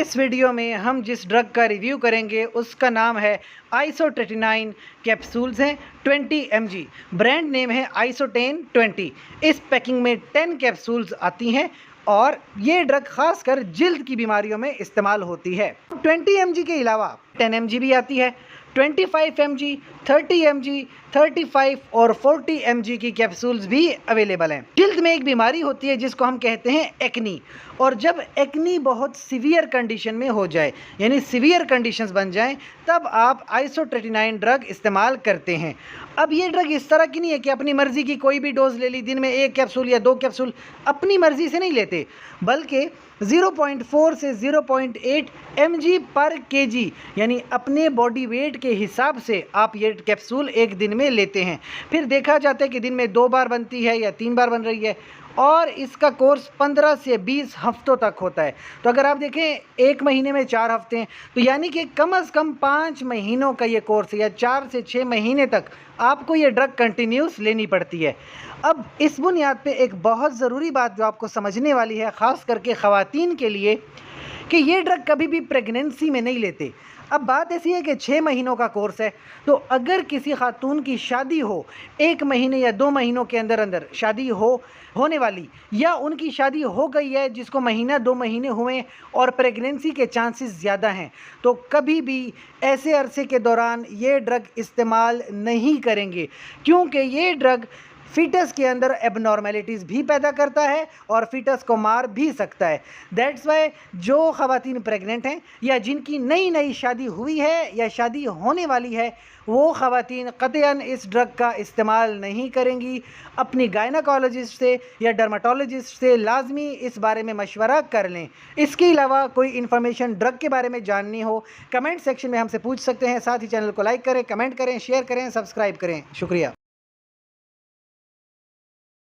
इस वीडियो में हम जिस ड्रग का रिव्यू करेंगे उसका नाम है आइसोट्रेटिनाइन। कैप्सूल्स हैं 20 mg। ब्रांड नेम है आइसोटेन 20। इस पैकिंग में 10 कैप्सूल्स आती हैं और ये ड्रग खासकर जिल्द की बीमारियों में इस्तेमाल होती है। 20 mg के अलावा 10 mg भी आती है, 25 mg, 30 mg, 35 और 40 mg की कैप्सूल्स भी अवेलेबल हैं। जिल्द में एक बीमारी होती है जिसको हम कहते हैं एक्नी, और जब एक्नी बहुत सीवियर कंडीशन में हो जाए यानी सीवियर कंडीशंस बन जाएं तब आप आइसोट्रेटिनाइन ड्रग इस्तेमाल करते हैं। अब ये ड्रग इस तरह की नहीं है कि अपनी मर्जी की कोई भी डोज ले ली, दिन में 1 कैप्सूल या 2 कैप्सूल अपनी मर्जी से नहीं लेते, बल्कि 0.4 से 0.8 mg पर kg यानी अपने बॉडी वेट के हिसाब से आप ये कैप्सूल एक दिन में लेते हैं। फिर देखा जाता है कि दिन में 2 बार बनती है या 3 बार बन रही है, और इसका कोर्स 15 से 20 हफ्तों तक होता है। तो अगर आप देखें 1 महीने में 4 हफ्ते हैं, तो यानी कि कम से कम 5 महीनों का ये कोर्स है, या 4 से 6 महीने तक आपको ये ड्रग कंटिन्यूस लेनी पड़ती है। अब इस बुनियाद पे एक बहुत ज़रूरी बात जो आपको समझने वाली है, ख़ास करके ख़वातीन के लिए, कि ये ड्रग कभी भी प्रेगनेंसी में नहीं लेते। अब बात ऐसी है कि 6 महीनों का कोर्स है, तो अगर किसी खातून की शादी हो 1 महीने या 2 महीनों के अंदर अंदर शादी होने वाली, या उनकी शादी हो गई है जिसको महीना 2 महीने हुए और प्रेगनेंसी के चांसेस ज़्यादा हैं, तो कभी भी ऐसे अरसे के दौरान ये ड्रग इस्तेमाल नहीं करेंगे, क्योंकि ये ड्रग फीटस के अंदर एबनॉर्मेलिटीज़ भी पैदा करता है और फीटस को मार भी सकता है। दैट्स वाई जो ख़वातीन प्रेग्नेंट हैं या जिनकी नई नई शादी हुई है या शादी होने वाली है, वो ख़वातीन क़तअन इस ड्रग का इस्तेमाल नहीं करेंगी। अपनी गायनकोलॉजिस्ट से या डर्माटोलॉजिस्ट से लाजमी इस बारे में मशवरा कर लें। इसके अलावा कोई इन्फॉर्मेशन ड्रग के बारे में जाननी हो, कमेंट सेक्शन में हमसे पूछ सकते हैं। साथ ही चैनल को लाइक करें, कमेंट करें, शेयर करें, सब्सक्राइब करें। शुक्रिया।